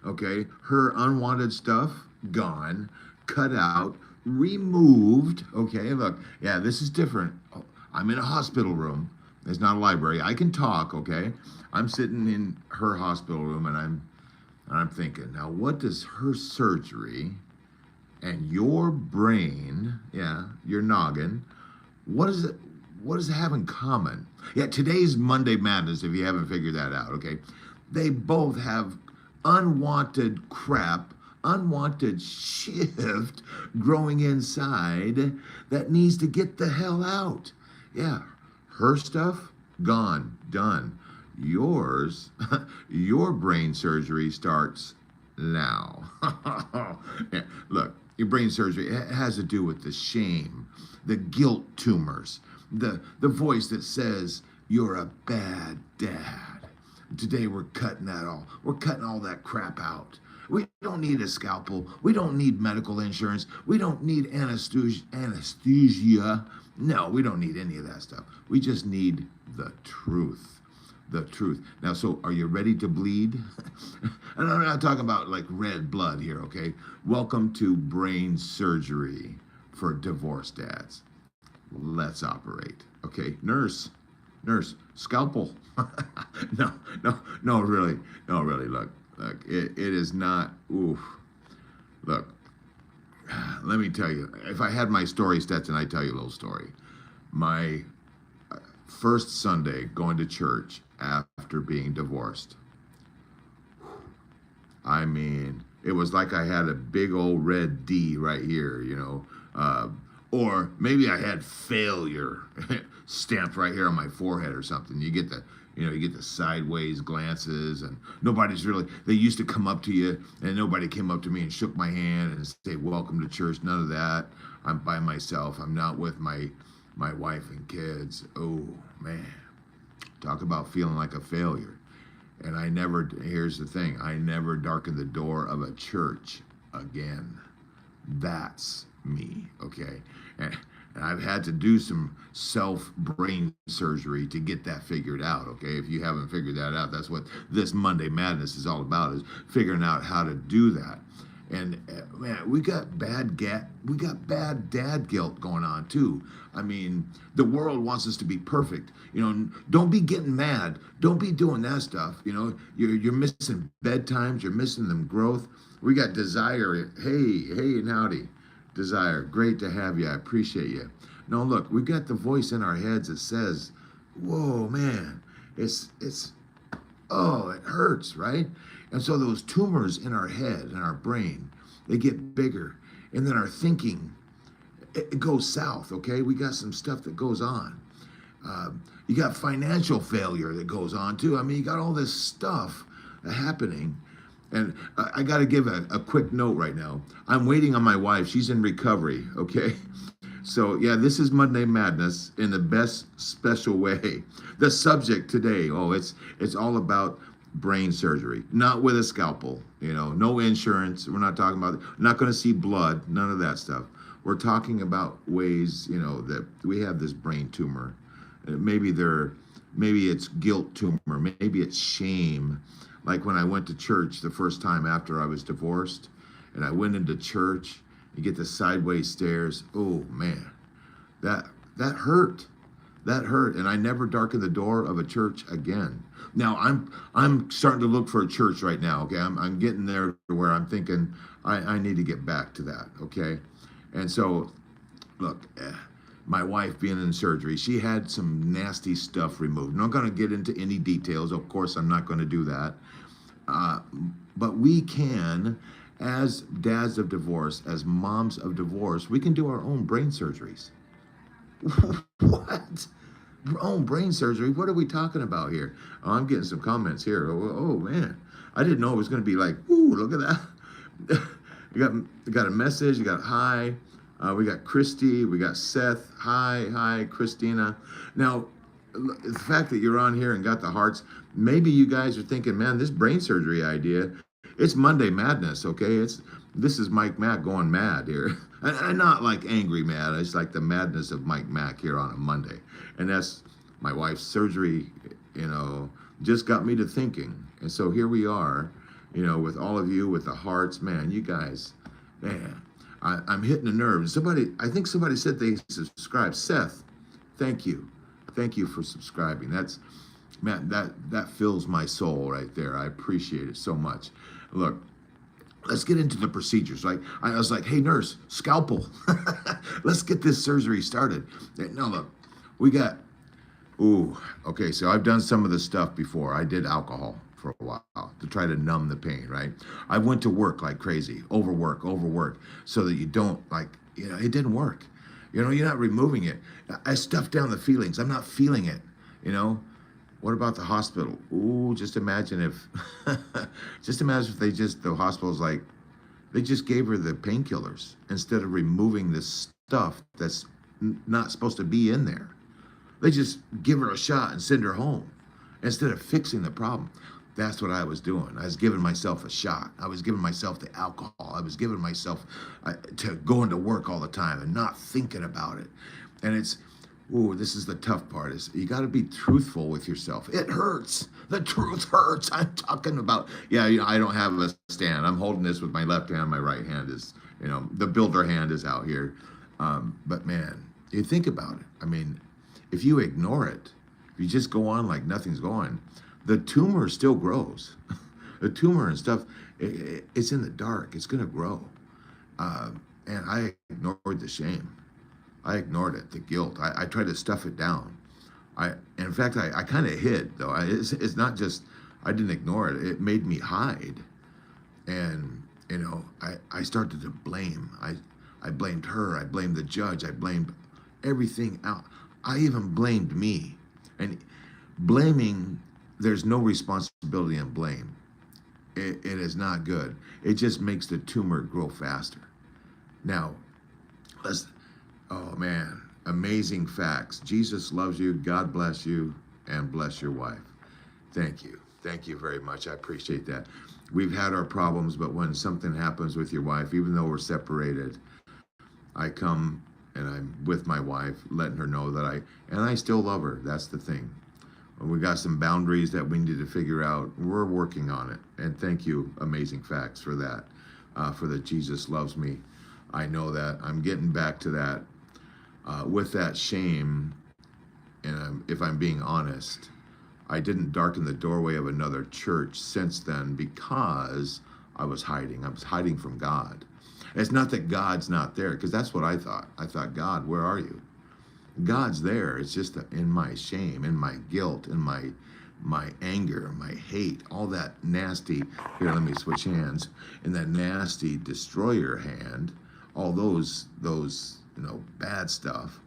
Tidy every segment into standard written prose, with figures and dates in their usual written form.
Okay, her unwanted stuff gone, cut out, removed. Okay, look, yeah, this is different. Oh, I'm in a hospital room. It's not a library. I can talk. Okay, I'm sitting in her hospital room, and I'm thinking, now what does her surgery and your brain, yeah, your noggin, what is it? What does it have in common? Yeah, today's Monday Madness, if you haven't figured that out, okay? They both have unwanted crap, unwanted shift growing inside that needs to get the hell out. Yeah, her stuff, gone, done. Yours, your brain surgery starts now. Yeah, look, your brain surgery has to do with the shame, the guilt tumors, the voice that says you're a bad dad. Today we're cutting that all. We're cutting all that crap out. We don't need a scalpel. We don't need medical insurance. We don't need anesthesia. No, we don't need any of that stuff. We just need the truth. The truth. Now, so are you ready to bleed? And I'm not talking about like red blood here, okay? Welcome to brain surgery for divorced dads. Let's operate. Okay, nurse, scalpel. No, really, no, really. Look, it is not. Oof. Look, let me tell you. If I had my story, Stetson, I'd tell you a little story. My first Sunday going to church after being divorced. I mean, it was like I had a big old red D right here, or maybe I had failure stamped right here on my forehead or something. You get the sideways glances, and nobody's really. They used to come up to you, and nobody came up to me and shook my hand and say, "Welcome to church." None of that. I'm by myself. I'm not with my wife and kids. Oh man, talk about feeling like a failure. And here's the thing, I never darkened the door of a church again. That's me, okay? And I've had to do some self-brain surgery to get that figured out, okay? If you haven't figured that out, that's what this Monday Madness is all about, is figuring out how to do that. And man, we got bad dad guilt going on too. I mean, the world wants us to be perfect. Don't be getting mad. Don't be doing that stuff. You're missing bedtimes. You're missing them growth. We got Desire. Hey, and howdy, Desire. Great to have you. I appreciate you. No, look, we got the voice in our heads that says, "Whoa, man, oh, it hurts, right?" And so those tumors in our head and our brain, they get bigger. And then our thinking, it goes south, okay? We got some stuff that goes on. You got financial failure that goes on too. I mean, you got all this stuff happening. And I got to give a quick note right now. I'm waiting on my wife. She's in recovery, okay? So, yeah, this is Monday Madness in the best special way. The subject today, it's all about brain surgery, not with a scalpel, no insurance. We're not talking about, not going to see blood, none of that stuff. We're talking about ways, that we have this brain tumor. Maybe it's guilt tumor, maybe it's shame. Like when I went to church the first time after I was divorced, and I went into church, you get the sideways stares. Oh man, that hurt. That hurt, and I never darkened the door of a church again. Now I'm starting to look for a church right now. Okay, I'm getting there to where I'm thinking I need to get back to that. Okay, and so look, my wife being in surgery, she had some nasty stuff removed. I'm not going to get into any details. Of course, I'm not going to do that. But we can, as dads of divorce, as moms of divorce, we can do our own brain surgeries. What? Own brain surgery? What are we talking about here? Oh, I'm getting some comments here. Oh man, I didn't know it was going to be like, ooh, look at that. You got a message. You got hi. We got Christy. We got Seth. Hi, Christina. Now, the fact that you're on here and got the hearts, maybe you guys are thinking, man, this brain surgery idea, it's Monday Madness, okay? This is Mike Mack going mad here. And not like angry mad. It's like the madness of Mike Mack here on a Monday. And that's my wife's surgery, just got me to thinking. And so here we are. with all of you, with the hearts, man, you guys, man, I'm hitting a nerve. I think somebody said they subscribed. Seth, thank you. Thank you for subscribing. Man, that fills my soul right there. I appreciate it so much. Look, let's get into the procedures. Like I was like, hey nurse, scalpel. Let's get this surgery started. No, look, we got, okay, so I've done some of this stuff before. I did alcohol for a while to try to numb the pain, right? I went to work like crazy, overwork, so that you don't it didn't work. You're not removing it. I stuffed down the feelings. I'm not feeling it, What about the hospital? Just imagine if, the hospital's like, they just gave her the painkillers instead of removing the stuff that's not supposed to be in there. They just give her a shot and send her home instead of fixing the problem. That's what I was doing. I was giving myself a shot. I was giving myself the alcohol. I was giving myself to going to work all the time and not thinking about it. And this is the tough part, is you got to be truthful with yourself. It hurts. The truth hurts. I'm talking about, I don't have a stand. I'm holding this with my left hand. My right hand is, the builder hand is out here. But man, you think about it. I mean, if you ignore it, if you just go on like nothing's going, the tumor still grows. The tumor and stuff, it's in the dark. It's going to grow. And I ignored the shame. I ignored it, the guilt. I tried to stuff it down. In fact, I kind of hid, though. It's not just, I didn't ignore it. It made me hide. And, I started to blame. I blamed her. I blamed the judge. I blamed everything out. I even blamed me. And blaming, there's no responsibility in blame. It is not good. It just makes the tumor grow faster. Now, oh man, amazing facts. Jesus loves you. God bless you, and bless your wife. Thank you. Thank you very much. I appreciate that. We've had our problems, but when something happens with your wife, even though we're separated, I come and I'm with my wife, letting her know that I still love her. That's the thing. We got some boundaries that we need to figure out. We're working on it. And thank you, Amazing Facts, for that. For the Jesus loves me. I know that. I'm getting back to that. With that shame, and if I'm being honest, I didn't darken the doorway of another church since then because I was hiding. I was hiding from God. It's not that God's not there, because that's what I thought. I thought, God, where are you? God's there. It's just in my shame, in my guilt, in my anger, my hate, all that nasty, here, let me switch hands, in that nasty destroyer hand, all those bad stuff,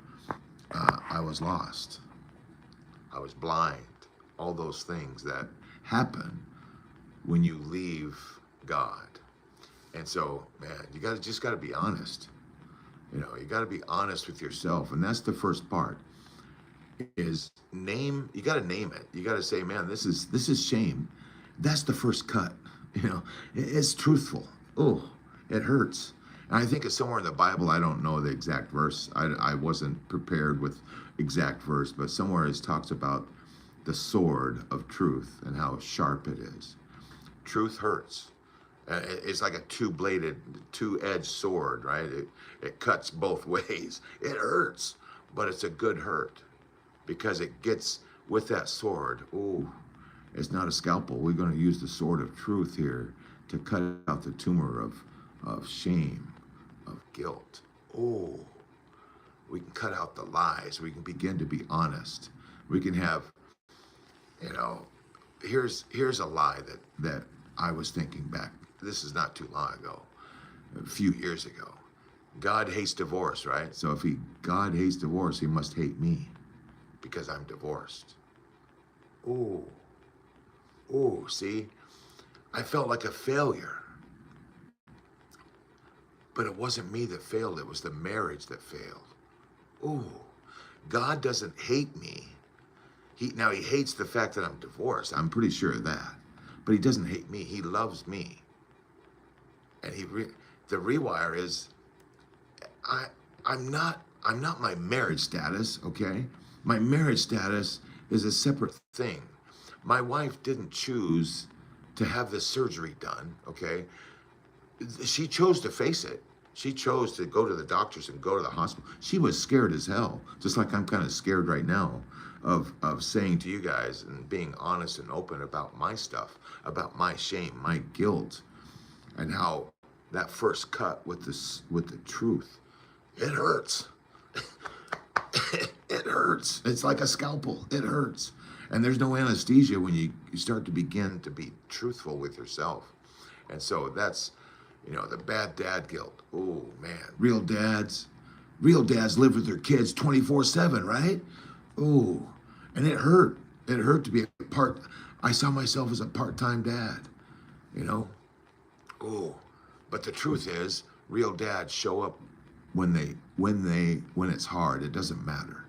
I was lost. I was blind. All those things that happen when you leave God. And so, man, you just got to be honest. You got to be honest with yourself. And that's the first part, is you got to name it. You got to say, man, this is shame. That's the first cut. It's truthful. Oh, it hurts. And I think it's somewhere in the Bible. I don't know the exact verse. I wasn't prepared with exact verse, but somewhere it talks about the sword of truth and how sharp it is. Truth hurts. It's like a two-edged sword, right? It cuts both ways. It hurts, but it's a good hurt because it gets with that sword. Ooh, it's not a scalpel. We're going to use the sword of truth here to cut out the tumor of shame, of guilt. Oh, we can cut out the lies. We can begin to be honest. We can have, here's a lie that I was thinking back. This is not too long ago, a few years ago. God hates divorce, right? So if God hates divorce, he must hate me because I'm divorced. Ooh, see? I felt like a failure. But it wasn't me that failed, it was the marriage that failed. Ooh, God doesn't hate me. He hates the fact that I'm divorced. I'm pretty sure of that. But he doesn't hate me. He loves me. And the rewire is, I'm not my marriage status, okay? My marriage status is a separate thing. My wife didn't choose to have this surgery done, okay? She chose to face it. She chose to go to the doctors and go to the hospital. She was scared as hell, just like I'm kind of scared right now of saying to you guys and being honest and open about my stuff, about my shame, my guilt, and how that first cut with the truth, it hurts. It hurts. It's like a scalpel. It hurts. And there's no anesthesia when you start to begin to be truthful with yourself. And so that's, the bad dad guilt. Oh, man. Real dads live with their kids 24/7, right? Oh, and it hurt. It hurt to be I saw myself as a part-time dad, Oh, but the truth is, real dads show up when it's hard. It doesn't matter.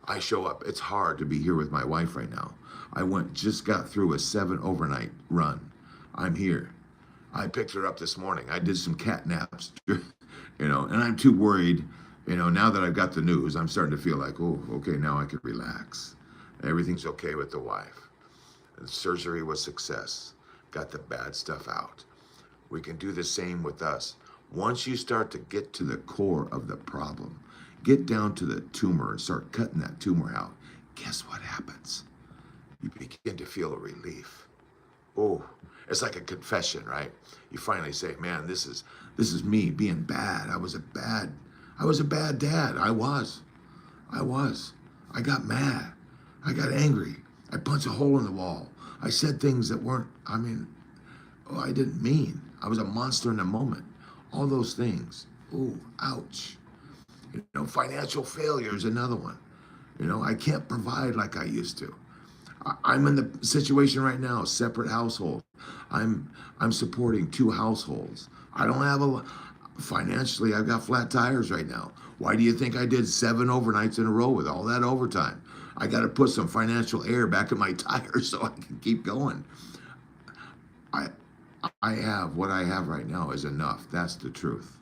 I show up. It's hard to be here with my wife right now. Just got through a 7 overnight run. I'm here. I picked her up this morning. I did some cat naps, and I'm too worried. Now that I've got the news, I'm starting to feel like, oh, okay, now I can relax. Everything's okay with the wife. The surgery was success. Got the bad stuff out. We can do the same with us. Once you start to get to the core of the problem, get down to the tumor and start cutting that tumor out, guess what happens? You begin to feel a relief. Oh, it's like a confession, right? You finally say, man, this is me being bad. I was a bad dad. I was. I got mad. I got angry. I punched a hole in the wall. I said things that I didn't mean. I was a monster in the moment. All those things. Ooh, ouch. Financial failure is another one. I can't provide like I used to. I'm in the situation right now, separate household. I'm supporting 2 households. I don't have financially, I've got flat tires right now. Why do you think I did 7 overnights in a row with all that overtime? I got to put some financial air back in my tires so I can keep going. I have what I have right now is enough. That's the truth.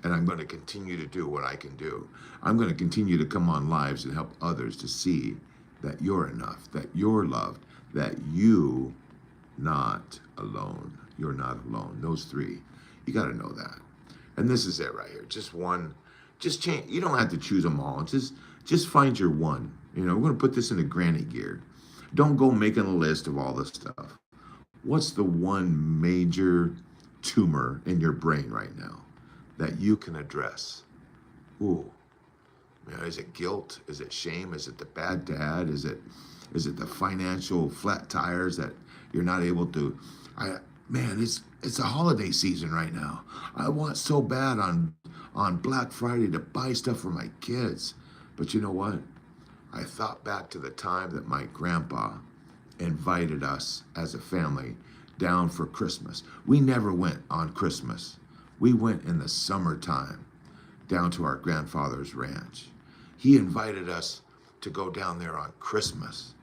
And I'm going to continue to do what I can do. I'm going to continue to come on lives and help others to see that you're enough, that you're loved, that you not alone. You're not alone. Those 3, you got to know that. And this is it right here. Just one, just change. You don't have to choose them all. Just find your one. We're going to put this into granny gear. Don't go making a list of all this stuff. What's the one major tumor in your brain right now that you can address? Ooh, is it guilt? Is it shame? Is it the bad dad? Is it the financial flat tires that you're not able to? It's a holiday season right now. I want so bad on Black Friday to buy stuff for my kids, but you know what? I thought back to the time that my grandpa invited us as a family down for Christmas. We never went on Christmas. We went in the summertime down to our grandfather's ranch. He invited us to go down there on Christmas.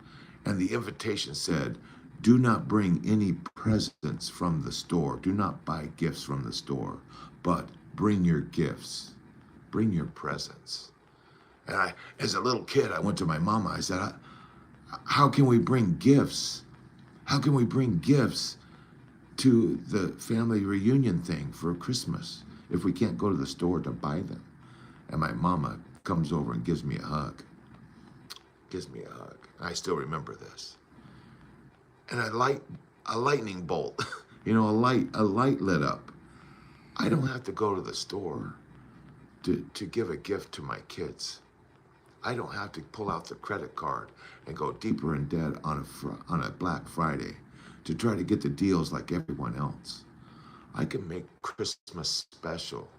And the invitation said, do not bring any presents from the store. Do not buy gifts from the store, but bring your gifts. Bring your presents. And as a little kid, I went to my mama. I said, how can we bring gifts? How can we bring gifts to the family reunion thing for Christmas if we can't go to the store to buy them? And my mama comes over and gives me a hug. I still remember this. And a lightning bolt, a light lit up. I don't have to go to the store to give a gift to my kids. I don't have to pull out the credit card and go deeper in debt on a Black Friday to try to get the deals like everyone else. I can make Christmas special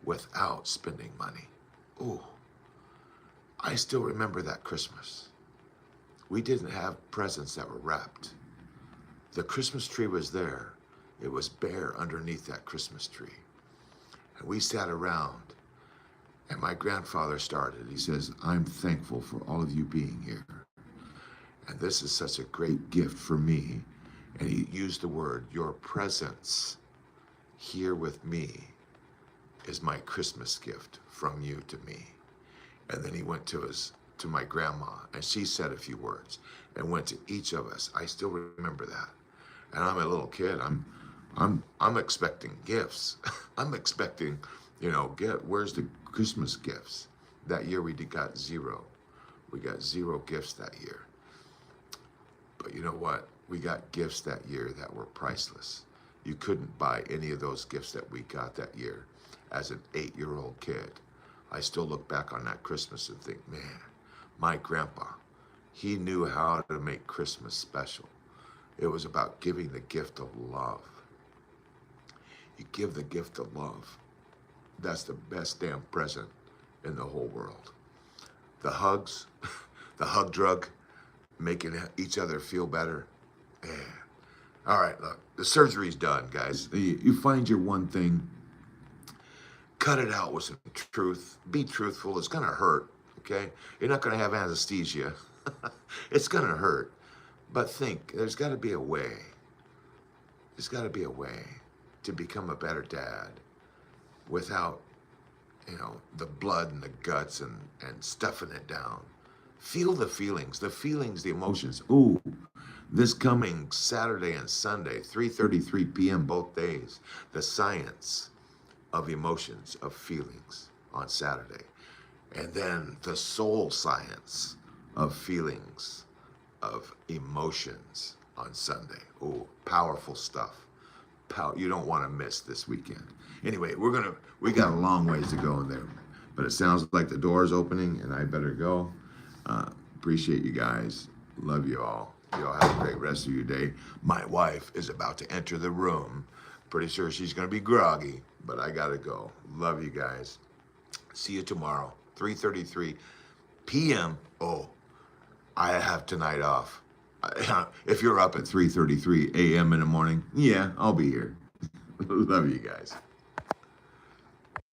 without spending money. Ooh, I still remember that Christmas. We didn't have presents that were wrapped. The Christmas tree was there. It was bare underneath that Christmas tree. And we sat around. And my grandfather started. He says, I'm thankful for all of you being here. And this is such a great gift for me. And he used the word, your presence here with me is my Christmas gift from you to me. And then he went to to my grandma, and she said a few words and went to each of us. I still remember that. And I'm a little kid. I'm expecting gifts. I'm expecting, where's the Christmas gifts? That year we got zero. We got zero gifts that year. But you know what? We got gifts that year that were priceless. You couldn't buy any of those gifts that we got that year as an 8-year-old kid. I still look back on that Christmas and think, man, my grandpa, he knew how to make Christmas special. It was about giving the gift of love. You give the gift of love. That's the best damn present in the whole world. The hugs, the hug drug, making each other feel better. Yeah. All right, look, the surgery's done, guys. You find your one thing, cut it out with some truth. Be truthful. It's going to hurt, okay? You're not going to have anesthesia. It's going to hurt. But think, there's got to be a way. There's got to be a way to become a better dad without, the blood and the guts and stuffing it down. Feel the feelings, the emotions. Ooh, this coming Saturday and Sunday, 3:33 p.m. both days, the science of emotions, of feelings on Saturday. And then the soul science of feelings, of emotions on Sunday. Oh, powerful stuff. You don't want to miss this weekend. Anyway, we got a long ways to go in there, but it sounds like the door is opening and I better go. Appreciate you guys. Love you all. You all have a great rest of your day. My wife is about to enter the room. Pretty sure she's going to be groggy, but I got to go. Love you guys. See you tomorrow, 3:33 p.m. Oh, I have tonight off. If you're up at 3:33 a.m. in the morning, yeah, I'll be here. Love you guys.